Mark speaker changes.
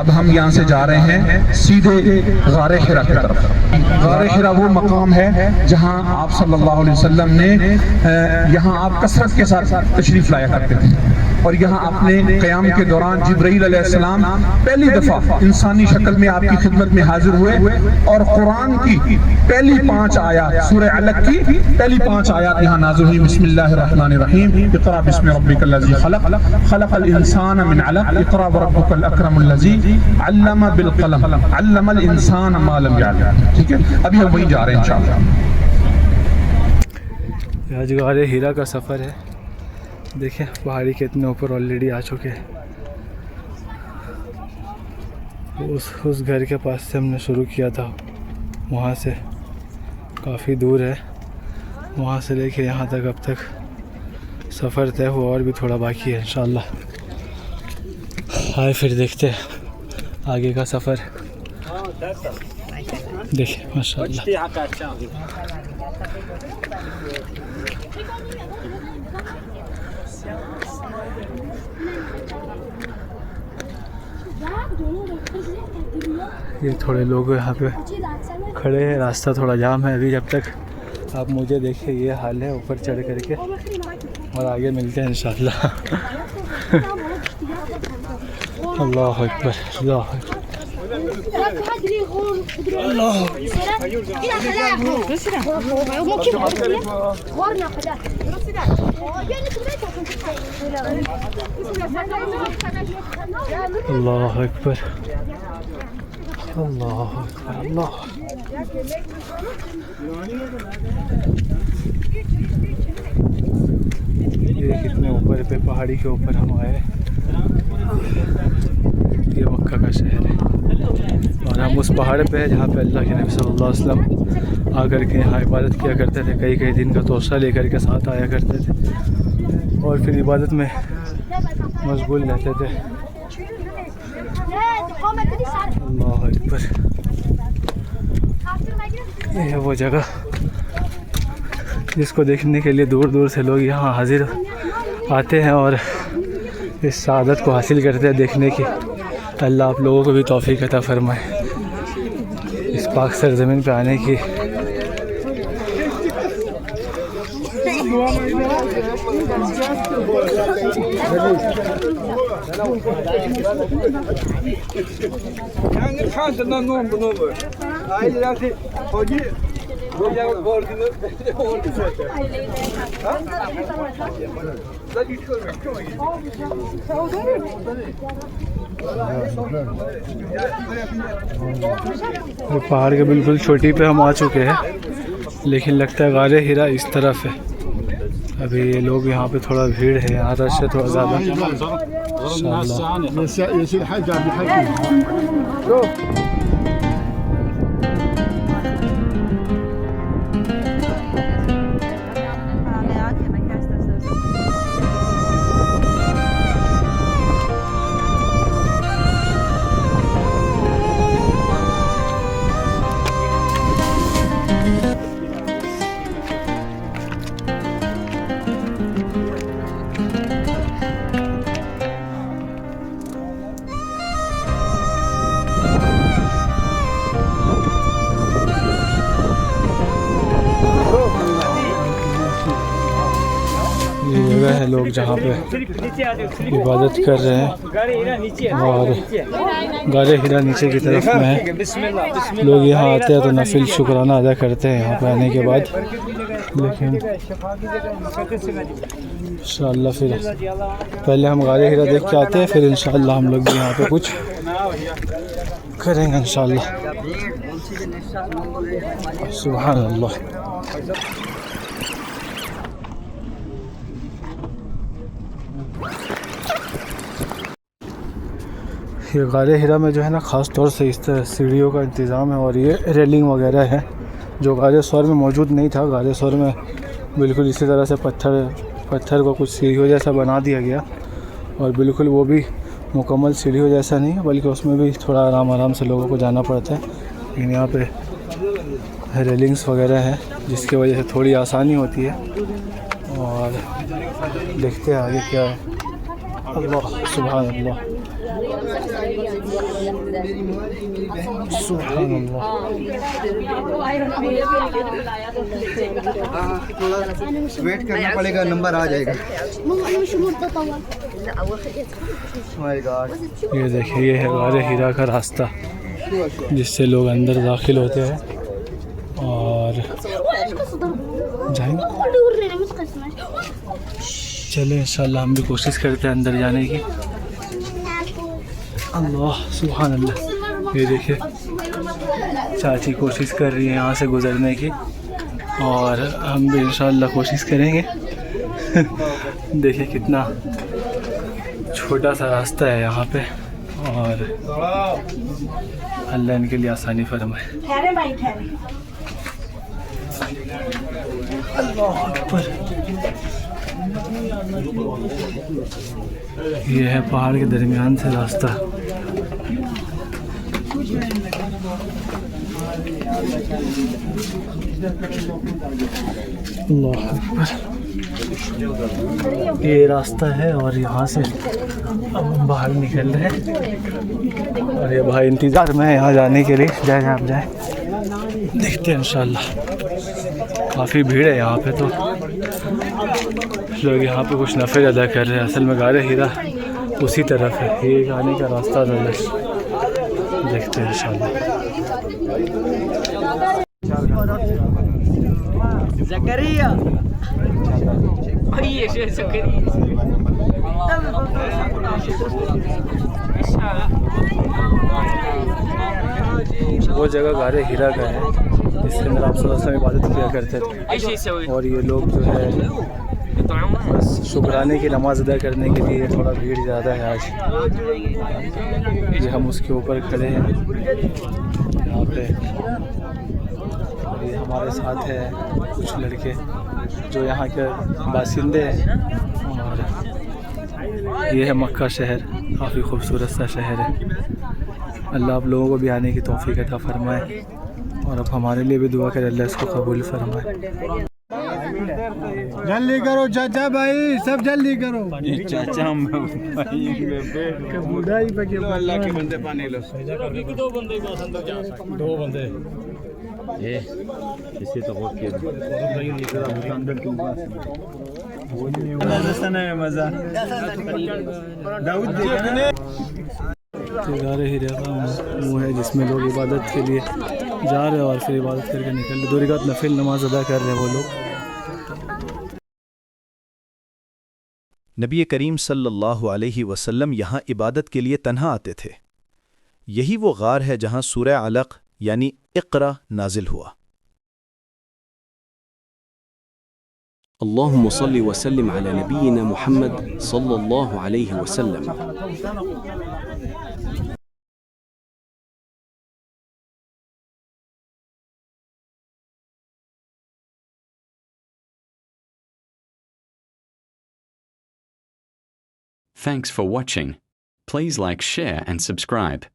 Speaker 1: अब हम यहाँ से जा रहे हैं सीधे गारे हिरा की तरफ। गारे हिरा वो मकाम है जहाँ आप सल्लल्लाहु अलैहि वसल्लम ने यहाँ आप कसरत के साथ तशरीफ लाया करते थे और यहाँ अपने क़याम के दौरान जिब्राईल अलैहिस्सलाम पहली दफ़ा इंसानी शक्ल में आपकी खिदमत में हाजिर हुए और कुरान की पहली 5 आयत सूरह अलक की पहली 5 आयत यहाँ नाज़िल हुई। बिस्मिल्लाहिर्रहमानिर्रहीम इक़रा बिस्मि रब्बिकल्लज़ी खलक़ खलक़ल इंसान मिन अलक़ इक़रा वरब्बुकल अकरमुल्लज़ी अल्लम बिल क़लम अल्लमल इंसान मा लम यअलम। ठीक है, अभी हम वहीं जा रहे हैं इंशाअल्लाह।
Speaker 2: आज गारे हीरा का सफ़र है। देखिए पहाड़ी के इतने ऊपर ऑलरेडी आ चुके हैं। उस घर के पास से हमने शुरू किया था, वहाँ से काफ़ी दूर है, वहाँ से लेके यहाँ तक अब तक सफ़र तय हुआ और भी थोड़ा बाकी है इंशाअल्लाह। आए फिर देखते हैं आगे का सफ़र। देखिए माशाअल्लाह ये थोड़े लोग यहाँ पे खड़े हैं, रास्ता थोड़ा जाम है अभी। जब तक आप मुझे देखिए ये हाल है, ऊपर चढ़ करके और आगे मिलते हैं इंशाअल्लाह। अल्लाह अकबर अल्लाह अकबर अल्लाह अकबर अल्लाह अकबर अल्लाह। ये कितने ऊपर पे पहाड़ी के ऊपर हम आए। ये मक्का का शहर है और हम उस पहाड़ पे है जहाँ पे अल्लाह के नबी सल्लल्लाहु अलैहि वसल्लम आकर के यहाँ इबादत किया करते थे। कई कई दिन का तोसा लेकर के साथ आया करते थे और फिर इबादत में मशगूल रहते थे। अल्लाह अकबर। ये है वो जगह जिसको देखने के लिए दूर दूर से लोग यहाँ हाजिर आते हैं और इस सआदत को हासिल करते हैं देखने की। अल्लाह आप लोगों को भी तौफीक अता फरमाए इस पाक सरज़मीन पे आने की। पहाड़ के बिल्कुल चोटी पे हम आ चुके हैं, लेकिन लगता है गारे हिरा इस तरफ है। अभी ये लोग यहाँ पे थोड़ा भीड़ है, यहाँ रश है थोड़ा ज़्यादा। है लोग जहाँ पे इबादत कर रहे हैं और गारे हिरा नीचे की तरफ में है। लोग यहाँ आते हैं तो नफिल शुक्राना अदा करते हैं यहाँ पे आने के बाद। लेकिन इंशाअल्लाह फिर पहले हम गारे हिरा देख के आते हैं, फिर इंशाअल्लाह हम लोग भी यहाँ पे कुछ करेंगे इंशाअल्लाह। सुभान अल्लाह। ये गारे हिरा में जो है ना ख़ास तौर से इस तरह सीढ़ियों का इंतज़ाम है और ये रेलिंग वगैरह है जो गारे सौर में मौजूद नहीं था। गारे सौर में बिल्कुल इसी तरह से पत्थर को कुछ सीढ़ियों जैसा बना दिया गया और बिल्कुल वो भी मुकम्मल सीढ़ियों जैसा नहीं है, बल्कि उसमें भी थोड़ा आराम से लोगों को जाना पड़ता है। लेकिन यहाँ पे रेलिंग्स वगैरह है जिसकी वजह से थोड़ी आसानी होती है। और देखते हैं आगे क्या है। अल्लाह सुभान अल्लाह। सुभान अल्लाह।
Speaker 3: थोड़ा वेट करना पड़ेगा, नंबर आ जाएगा। My God.
Speaker 2: ये देखिए, ये है गारे हिरा का रास्ता जिससे लोग अंदर दाखिल होते हैं और जाएंगे। चले इंशाल्लाह हम भी कोशिश करते हैं अंदर जाने की। अल्लाह सुभान अल्लाह। ये देखिए चाची कोशिश कर रही है यहाँ से गुज़रने की और हम भी इंशाल्लाह कोशिश करेंगे। देखिए कितना छोटा सा रास्ता है यहाँ पे और अल्लाह इनके लिए आसानी फरमाए। अल्लाह अकबर। ये है पहाड़ के दरमियान से रास्ता। अल्लाह अकबर। ये रास्ता है और यहाँ से अब हम बाहर निकल रहे हैं और ये भाई इंतज़ार में है यहाँ जाने के लिए। जाए आप जाए, देखते हैं इंशाल्लाह। काफ़ी भीड़ है यहाँ पे, तो लोग यहाँ पे कुछ नफे अदा कर रहे हैं। असल में गारे हिरा उसी तरफ है, ये आने का रास्ता था। देखते हैं इंशाल्लाह। वो जगह गारे हिरा का है जिसके अंदर आप सल्लल्लाहु अलैहि वसल्लम इबादत किया करते थे और ये लोग जो है बस शुक्राने की नमाज अदा करने के लिए थोड़ा भीड़ ज़्यादा है आज। ये हम उसके ऊपर खड़े हैं यहाँ पे। ये हमारे साथ है कुछ लड़के जो यहाँ के बासिंदे हैं और ये है मक्का शहर, काफ़ी खूबसूरत सा शहर है। अल्लाह आप लोगों को भी आने की तौफीक अता फरमाए और अब हमारे लिए भी दुआ करें अल्लाह इसको कबूल फरमाए।
Speaker 3: जल्दी करो चाचा भाई, सब जल्दी करो।
Speaker 4: चाचा हम
Speaker 3: बूढ़ा ही बके
Speaker 4: अल्लाह के बंदे पानी लो।
Speaker 3: दो बंदे
Speaker 4: ये इसे तो बहुत किया अंदर क्यों मजा दाऊद देखा।
Speaker 2: गारे हिरा का मुँह है जिसमें लोग इबादत के लिए जा रहे हैं और फिर इबादत करके निकल रहे। 2 रकात नफिल नमाज अदा कर रहे हैं वो लोग।
Speaker 5: नबी करीम सल्लल्लाहु अलैहि वसल्लम यहाँ इबादत के लिए तन्हा आते थे। यही वो गार है जहाँ सूरह अलक़ यानी इक़रा नाजिल हुआ।
Speaker 6: अल्लाहुम्मा सल्लि व सल्लिम अला नबीना मुहम्मद सल्लल्लाहु अलैहि वसल्लम।
Speaker 7: Thanks for watching. Please like, share and subscribe.